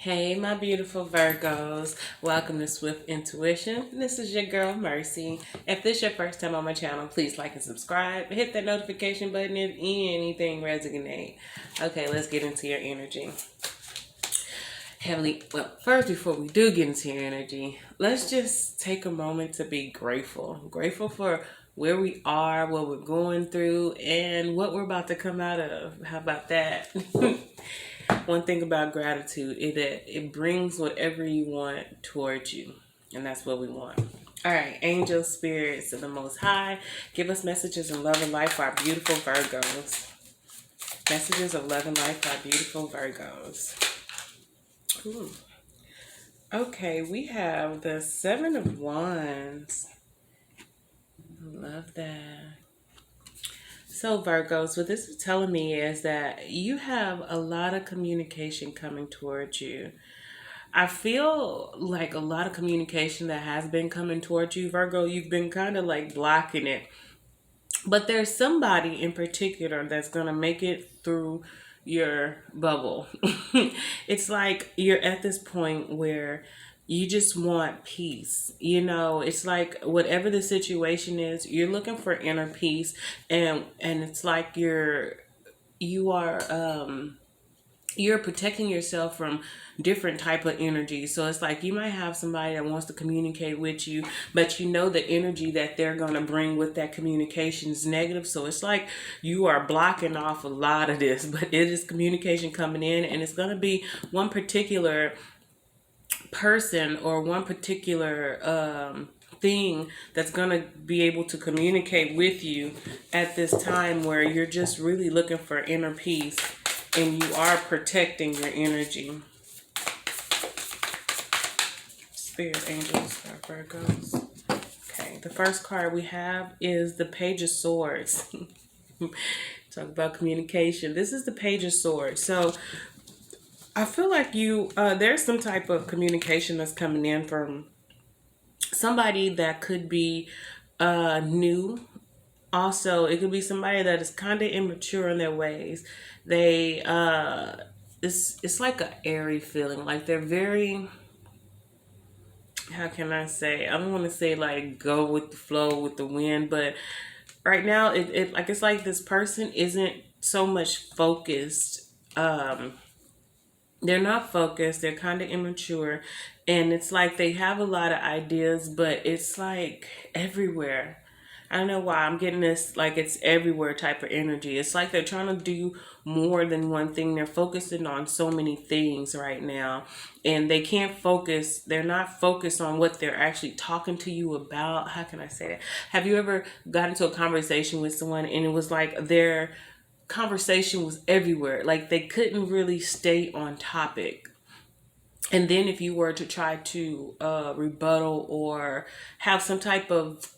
Hey, my beautiful Virgos. Welcome to Swift Intuition. This is your girl, Mercy. If this is your first time on my channel, please like and subscribe. Hit that notification button if anything resonates. Okay, let's get into your energy. Heavenly, well, first, before we do get into your energy, let's just take a moment to be grateful. Grateful for where we are, what we're going through, and what we're about to come out of. How about that? One thing about gratitude is that it brings whatever you want towards you, and that's what we want. All right, angel spirits of the Most High, give us messages of love and life for our beautiful Virgos. Messages of love and life for our beautiful Virgos. Ooh. Okay, we have the Seven of Wands. Love that. So Virgos, what this is telling me is that you have a lot of communication coming towards you. I feel like a lot of communication that has been coming towards you, Virgo, you've been kind of like blocking it. But there's somebody in particular that's going to make it through your bubble. It's like you're at this point where you just want peace. It's like whatever the situation is, you're looking for inner peace, and it's like you are you're protecting yourself from different type of energy. So it's like you might have somebody that wants to communicate with you, but you know the energy that they're going to bring with that communication is negative. So it's like you are blocking off a lot of this, but it is communication coming in, and it's going to be one particular person or one particular thing that's going to be able to communicate with you at this time where you're just really looking for inner peace and you are protecting your energy. Spirit angels, our Virgos. Okay, the first card we have is the Page of Swords. Talk about communication. This is the Page of Swords. So I feel like there's some type of communication that's coming in from somebody that could be new. Also, it could be somebody that is kind of immature in their ways. They it's like a airy feeling. Like they're very, how can I say? I don't want to say like go with the flow with the wind, but right now it's like this person isn't so much focused. They're not focused. They're kind of immature, and it's like they have a lot of ideas, but it's like everywhere. I don't know why I'm getting this, like it's everywhere type of energy. It's like they're trying to do more than one thing. They're focusing on so many things right now, and they can't focus. They're not focused on what they're actually talking to you about. How can I say that? Have you ever got into a conversation with someone and it was like their conversation was everywhere? Like they couldn't really stay on topic. And then if you were to try to rebuttal or have some type of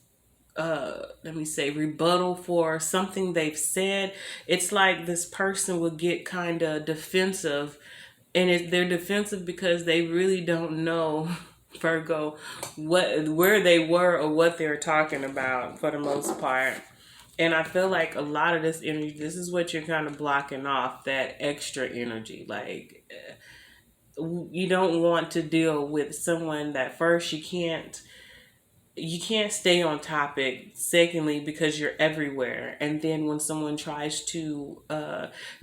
let me say rebuttal for something they've said, it's like this person would get kind of defensive, and they're defensive because they really don't know Virgo where they were or what they're talking about for the most part. And I feel like a lot of this energy, this is what you're kind of blocking off, that extra energy. Like you don't want to deal with someone that first you can't stay on topic, secondly because you're everywhere, and then when someone tries to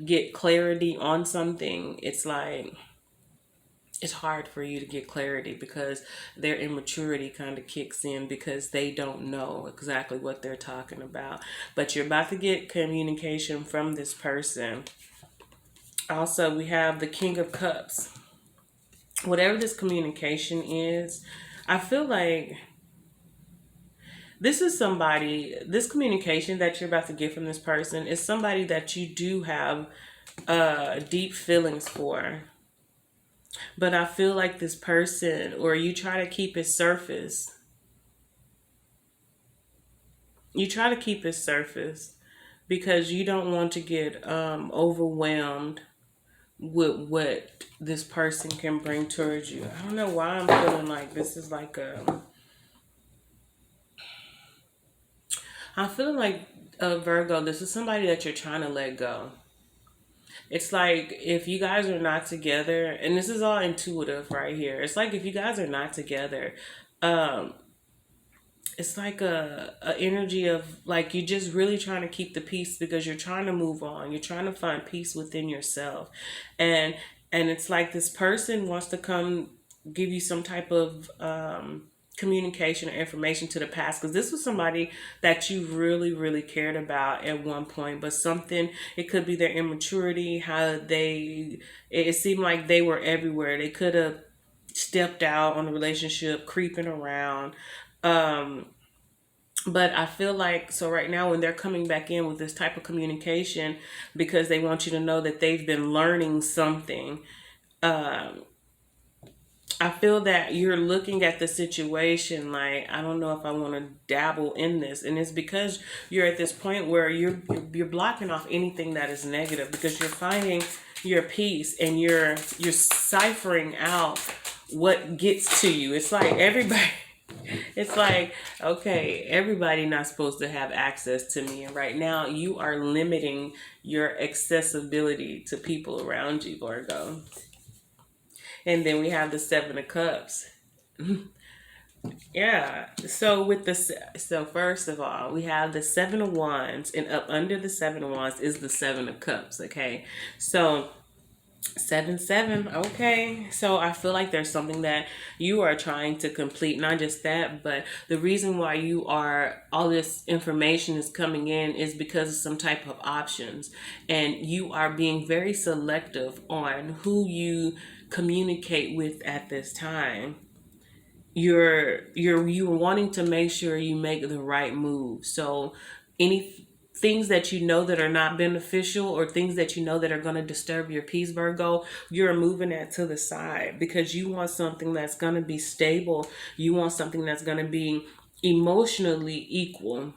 get clarity on something, it's like it's hard for you to get clarity because their immaturity kind of kicks in because they don't know exactly what they're talking about. But you're about to get communication from this person. Also, we have the King of Cups. Whatever this communication is, I feel like this communication that you're about to get from this person is somebody that you do have deep feelings for. But I feel like this person, or you try to keep it surface. You try to keep it surface because you don't want to get overwhelmed with what this person can bring towards you. I don't know why I'm feeling like this is like I'm feeling like Virgo, this is somebody that you're trying to let go. It's like if you guys are not together, and this is all intuitive right here. It's like if you guys are not together, um, it's like a energy of like you're just really trying to keep the peace because you're trying to move on. You're trying to find peace within yourself, and it's like this person wants to come give you some type of communication or information to the past because this was somebody that you really cared about at one point, but something, it could be their immaturity, how it seemed like they were everywhere. They could have stepped out on the relationship, creeping around. um but I feel like, so right now when they're coming back in with this type of communication, because they want you to know that they've been learning something, um I feel that you're looking at the situation like, I don't know if I want to dabble in this, and it's because you're at this point where you're blocking off anything that is negative because you're finding your peace and you're ciphering out what gets to you. It's like everybody it's like, okay, everybody not supposed to have access to me, and right now you are limiting your accessibility to people around you, Virgo. And then we have the Seven of Cups. Yeah. So so first of all, we have the Seven of Wands, and up under the Seven of Wands is the Seven of Cups. Okay. So 7-7. Okay. So I feel like there's something that you are trying to complete. Not just that, but the reason why all this information is coming in is because of some type of options. And you are being very selective on who you communicate with at this time. You're wanting to make sure you make the right move. So any things that you know that are not beneficial, or things that you know that are going to disturb your peace, Virgo, you're moving that to the side because you want something that's going to be stable. You want something that's going to be emotionally equal.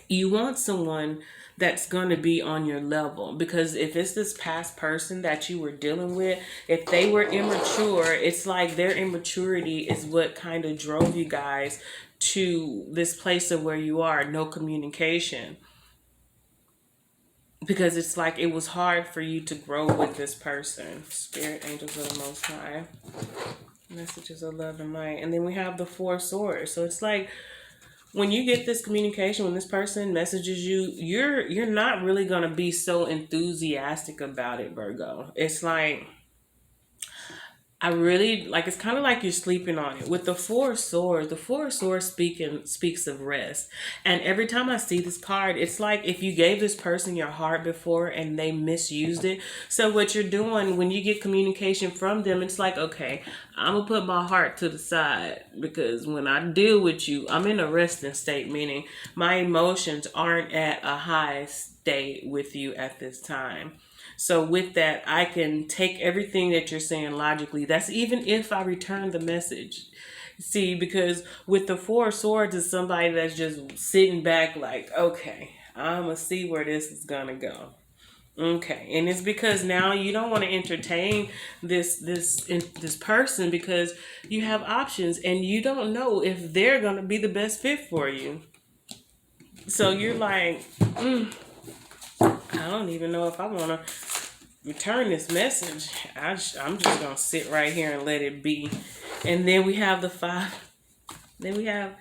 You want someone that's going to be on your level, because if it's this past person that you were dealing with, if they were immature, it's like their immaturity is what kind of drove you guys to this place of where you are, no communication, because it's like it was hard for you to grow with this person. Spirit, angels of the Most High, messages of love and light. And then we have the Four Swords. So it's like when you get this communication, when this person messages you, you're not really going to be so enthusiastic about it, Virgo. It's like, I really like, it's kind of like you're sleeping on it. With the Four of Swords speaks of rest. And every time I see this card, it's like if you gave this person your heart before and they misused it. So what you're doing when you get communication from them, it's like, okay, I'm gonna put my heart to the side, because when I deal with you, I'm in a resting state, meaning my emotions aren't at a high state with you at this time. So with that, I can take everything that you're saying logically. That's even if I return the message. See, because with the Four of Swords is somebody that's just sitting back like, okay, I'm going to see where this is going to go. Okay, and it's because now you don't want to entertain this person because you have options and you don't know if they're going to be the best fit for you. So you're like, I don't even know if I want to return this message. I'm just gonna sit right here and let it be. And then we have the five. Then we have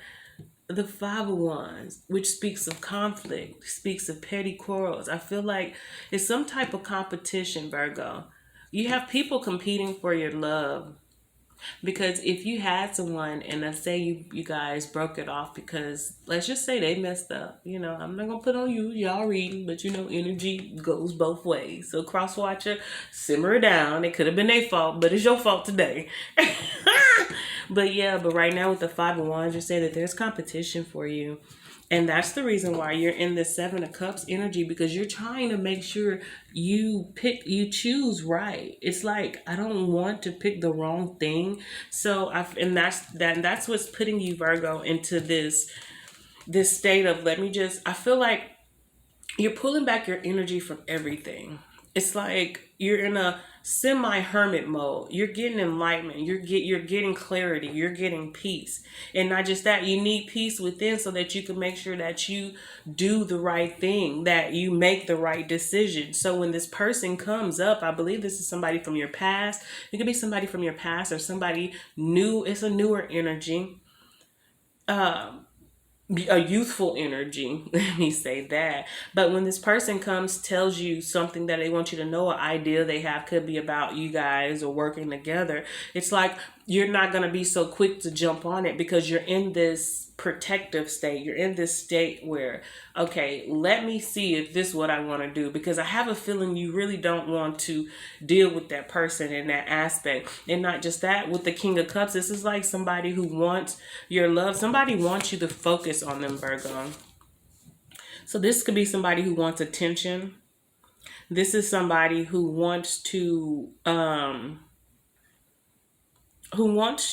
the Five of Wands, which speaks of conflict, speaks of petty quarrels. I feel like it's some type of competition, Virgo. You have people competing for your love. Because if you had someone and let's say you guys broke it off because let's just say they messed up, I'm not gonna put on you, y'all reading, but energy goes both ways. So cross watcher, simmer it down. It could have been their fault, but it's your fault today. But yeah, but right now with the Five of Wands, you say that there's competition for you. And that's the reason why you're in the Seven of Cups energy, because you're trying to make sure you choose right. It's like, I don't want to pick the wrong thing. So that's what's putting you, Virgo, into this state of, I feel like you're pulling back your energy from everything. It's like you're in a semi hermit mode. You're getting enlightenment. You're getting clarity. You're getting peace. And not just that, you need peace within so that you can make sure that you do the right thing, that you make the right decision. So when this person comes up, I believe this is somebody from your past. It could be somebody from your past or somebody new. It's a newer energy. Um, a youthful energy, let me say that. But when this person comes, tells you something that they want you to know, an idea they have could be about you guys or working together, it's like you're not going to be so quick to jump on it because you're in this protective state. You're in this state where, okay, let me see if this is what I want to do, because I have a feeling you really don't want to deal with that person in that aspect. And not just that, with the King of Cups, this is like somebody who wants your love. Somebody wants you to focus on them, Virgo. So this could be somebody who wants attention. This is somebody who wants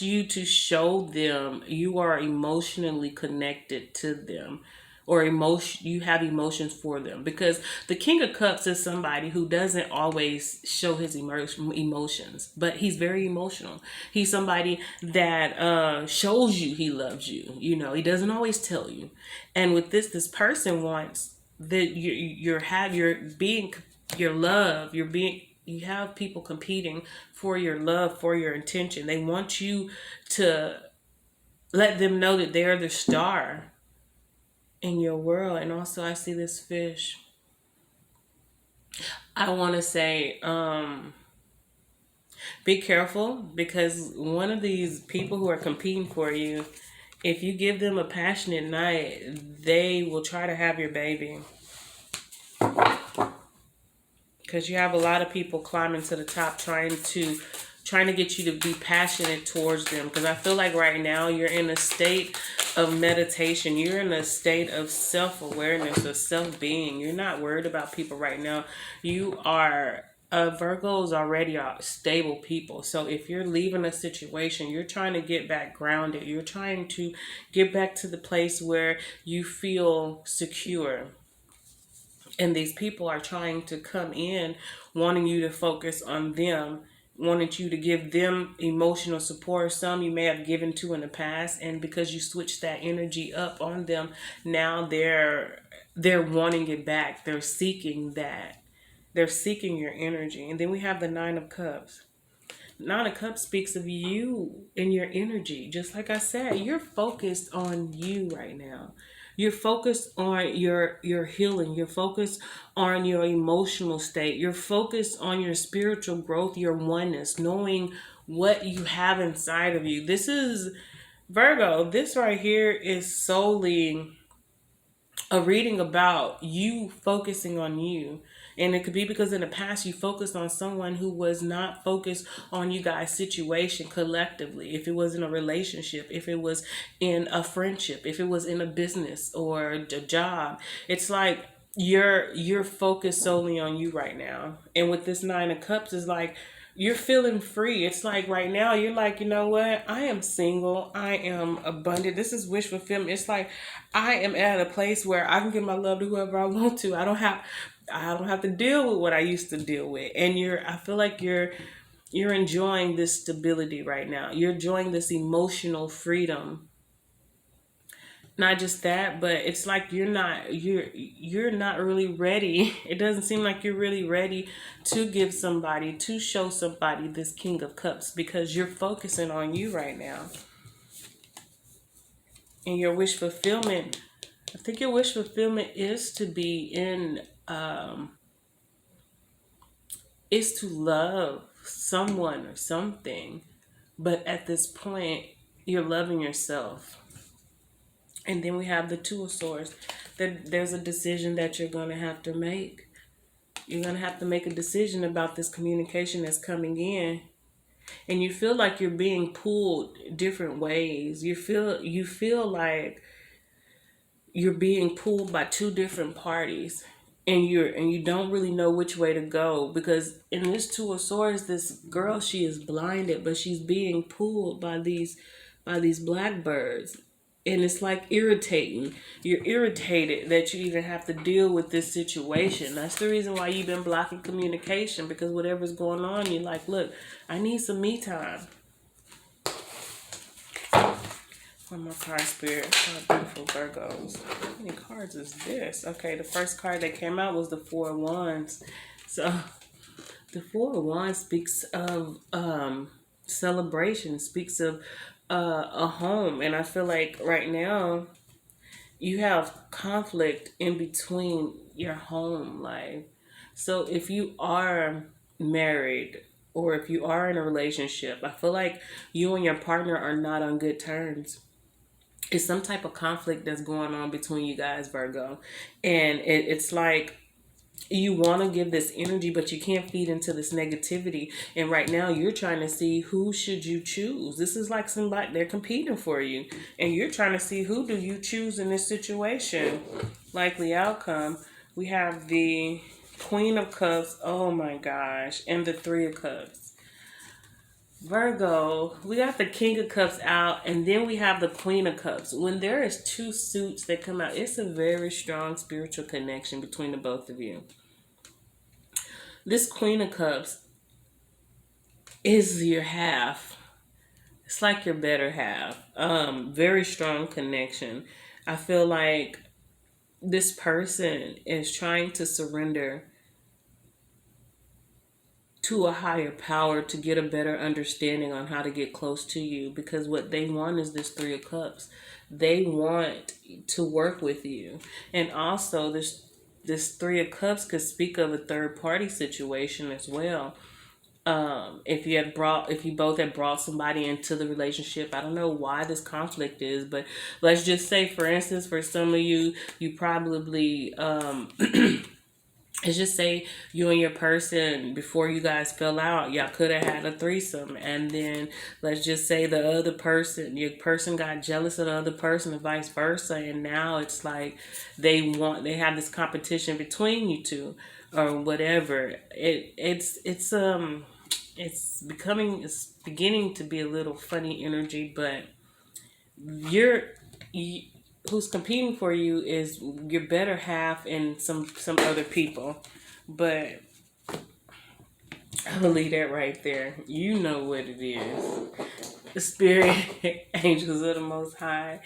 you to show them you are emotionally connected to them, or you have emotions for them, because the King of Cups is somebody who doesn't always show his emotions, but he's very emotional. He's somebody that shows you he loves you. He doesn't always tell you. And with this person wants that you're being your love, you have people competing for your love, for your intention. They want you to let them know that they're the star in your world. And also I see this fish. I want to say be careful, because one of these people who are competing for you, if you give them a passionate night, they will try to have your baby. Because you have a lot of people climbing to the top trying to get you to be passionate towards them. Because I feel like right now you're in a state of meditation. You're in a state of self-awareness, of self-being. You're not worried about people right now. You are Virgos already are stable people. So if you're leaving a situation, you're trying to get back grounded. You're trying to get back to the place where you feel secure. And these people are trying to come in, wanting you to focus on them, wanting you to give them emotional support. Some you may have given to in the past, and because you switched that energy up on them, now they're wanting it back. They're seeking that. They're seeking your energy. And then we have the Nine of Cups. Nine of Cups speaks of you and your energy. Just like I said, you're focused on you right now. You're focused on your healing. You're focused on your emotional state. You're focused on your spiritual growth, your oneness, knowing what you have inside of you. This is Virgo. This right here is solely a reading about you focusing on you. And it could be because in the past you focused on someone who was not focused on you guys' situation collectively. If it was in a relationship, if it was in a friendship, if it was in a business or a job, it's like you're focused solely on you right now. And with this Nine of Cups, is like you're feeling free. It's like right now you're like, you know what? I am single. I am abundant. This is wish fulfillment. It's like I am at a place where I can give my love to whoever I want to. I don't have to deal with what I used to deal with. And I feel like you're enjoying this stability right now. You're enjoying this emotional freedom. Not just that, but it's like you're not really ready. It doesn't seem like you're really ready to show somebody this King of Cups, because you're focusing on you right now. And your wish fulfillment, I think your wish fulfillment is to be is to love someone or something. But at this point, you're loving yourself. And then we have the Two of Swords. There's a decision that you're going to have to make. You're going to have to make a decision about this communication that's coming in. And you feel like you're being pulled different ways. You feel like you're being pulled by two different parties. And you don't really know which way to go, because in this Two of Swords, this girl, she is blinded, but she's being pulled by these blackbirds. and it's like irritating. You're irritated that you even have to deal with this situation. That's the reason why you've been blocking communication, because whatever's going on, you're like, look, I need some me time. One more card, Spirit. Oh, beautiful Virgos. How many cards is this? Okay, the first card that came out was the Four of Wands. So the Four of Wands speaks of celebration, speaks of a home. And I feel like right now you have conflict in between your home life. So if you are married or if you are in a relationship, I feel like you and your partner are not on good terms. It's some type of conflict that's going on between you guys, Virgo. And it's like you want to give this energy, but you can't feed into this negativity. And right now you're trying to see who should you choose. This is like somebody, they're competing for you, and you're trying to see who do you choose in this situation. Likely outcome, we have the Queen of Cups, oh my gosh, and the Three of Cups. Virgo, we got the King of Cups out, and then we have the Queen of Cups. When there is two suits that come out, it's a very strong spiritual connection between the both of you. This Queen of Cups is your half. It's like your better half. Very strong connection. I feel like this person is trying to surrender to a higher power to get a better understanding on how to get close to you, because what they want is this Three of Cups. They want to work with you. And also this Three of Cups could speak of a third party situation as well. If you both had brought somebody into the relationship, I don't know why this conflict is, but let's just say, for instance, for some of you, you probably let's just say you and your person, before you guys fell out, y'all could have had a threesome. And then let's just say the other person, your person got jealous of the other person and vice versa. And now it's like they have this competition between you two or whatever. It's beginning to be a little funny energy, but who's competing for you is your better half and some other people. But I'll leave that right there. You know what it is. The spirit angels of the Most High,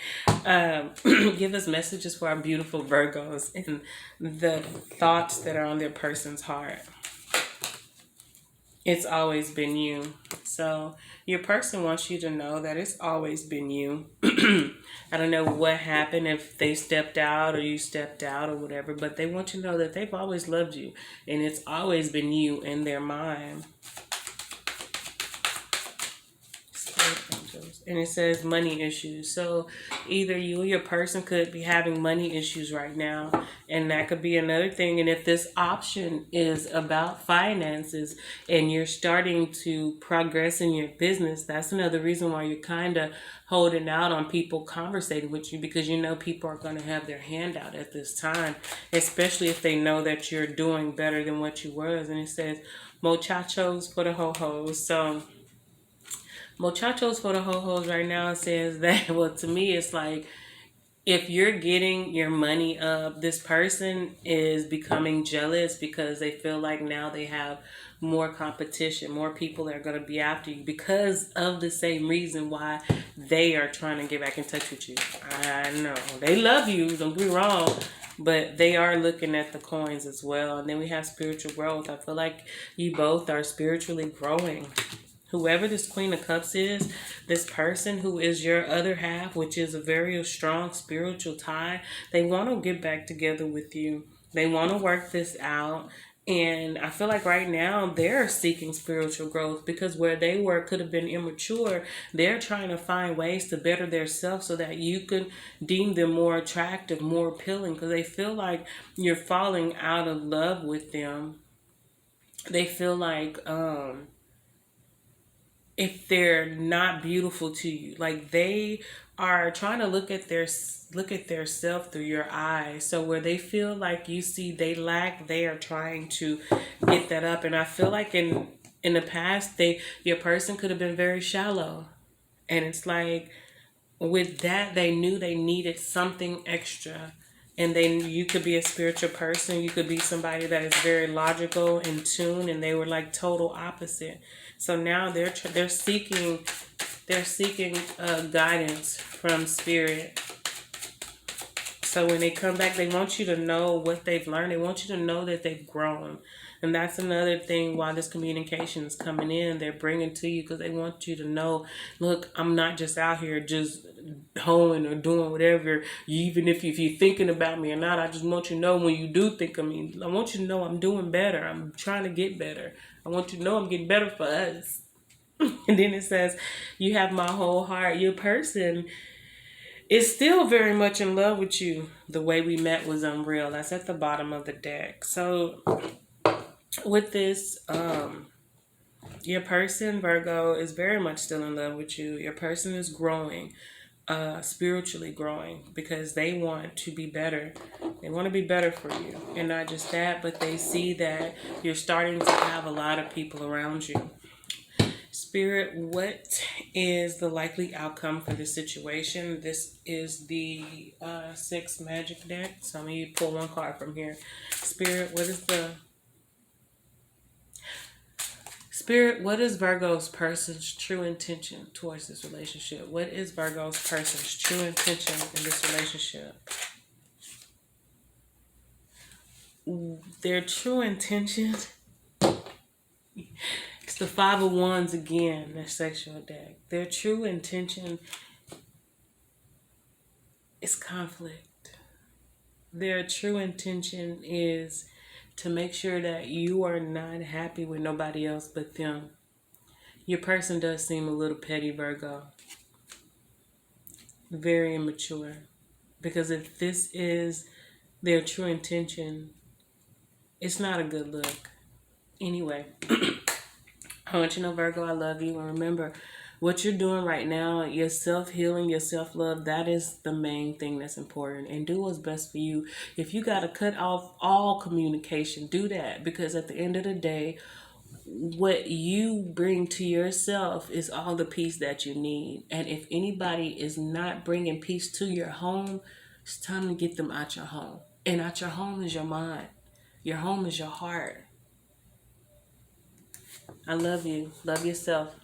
give us messages for our beautiful Virgos and the thoughts that are on their person's heart. It's always been you. So your person wants you to know that it's always been you. I don't know what happened, if they stepped out or you stepped out or whatever, but they want you to know that they've always loved you, and it's always been you in their mind. And it says money issues. So either you or your person could be having money issues right now, and that could be another thing. And if this option is about finances and you're starting to progress in your business, that's another reason why you're kind of holding out on people conversating with you, because you know people are going to have their hand out at this time, especially if they know that you're doing better than what you was. And it says muchachos for the ho-hos. So muchachos for the ho-hos right now says that, well, to me, it's like, if you're getting your money up, this person is becoming jealous because they feel like now they have more competition. More people are going to be after you because of the same reason why they are trying to get back in touch with you. I know. They love you, don't be wrong, but they are looking at the coins as well. And then we have spiritual growth. I feel like you both are spiritually growing. Whoever this Queen of Cups is, this person who is your other half, which is a very strong spiritual tie, they want to get back together with you. They want to work this out. And I feel like right now they're seeking spiritual growth, because where they were could have been immature. They're trying to find ways to better themselves so that you can deem them more attractive, more appealing, because they feel like you're falling out of love with them. They feel like if they're not beautiful to you, like they are trying to look at their self through your eyes. So where they feel like you see they lack, they are trying to get that up. And I feel like in the past, your person could have been very shallow, and it's like with that, they knew they needed something extra. And then you could be a spiritual person, you could be somebody that is very logical in tune, and they were like total opposite. So now they're seeking guidance from spirit. So when they come back, they want you to know what they've learned. They want you to know that they've grown. And that's another thing why this communication is coming in. They're bringing to you because they want you to know, look, I'm not just out here just hoeing or doing whatever. Even if you're thinking about me or not, I just want you to know when you do think of me, I want you to know I'm doing better. I'm trying to get better. I want you to know I'm getting better for us. And then it says, you have my whole heart. Your person is still very much in love with you. The way we met was unreal. That's at the bottom of the deck. So with this, your person, Virgo, is very much still in love with you. Your person is growing, spiritually growing, because they want to be better. They want to be better for you. And not just that, but they see that you're starting to have a lot of people around you. Spirit, what is the likely outcome for this situation? This is the six magic deck. So I'm going to pull one card from here. Spirit, what is Virgo's person's true intention towards this relationship? What is Virgo's person's true intention in this relationship? Their true intention, it's the Five of Wands again, their sexual deck. Their true intention is conflict. Their true intention is to make sure that you are not happy with nobody else but them. Your person does seem a little petty, Virgo. Very immature. Because if this is their true intention, it's not a good look. Anyway, I want you to know, Virgo, I love you. And remember, what you're doing right now, your self-healing, your self-love, that is the main thing that's important. And do what's best for you. If you got to cut off all communication, do that. Because at the end of the day, what you bring to yourself is all the peace that you need. And if anybody is not bringing peace to your home, it's time to get them out your home. And out your home is your mind. Your home is your heart. I love you. Love yourself.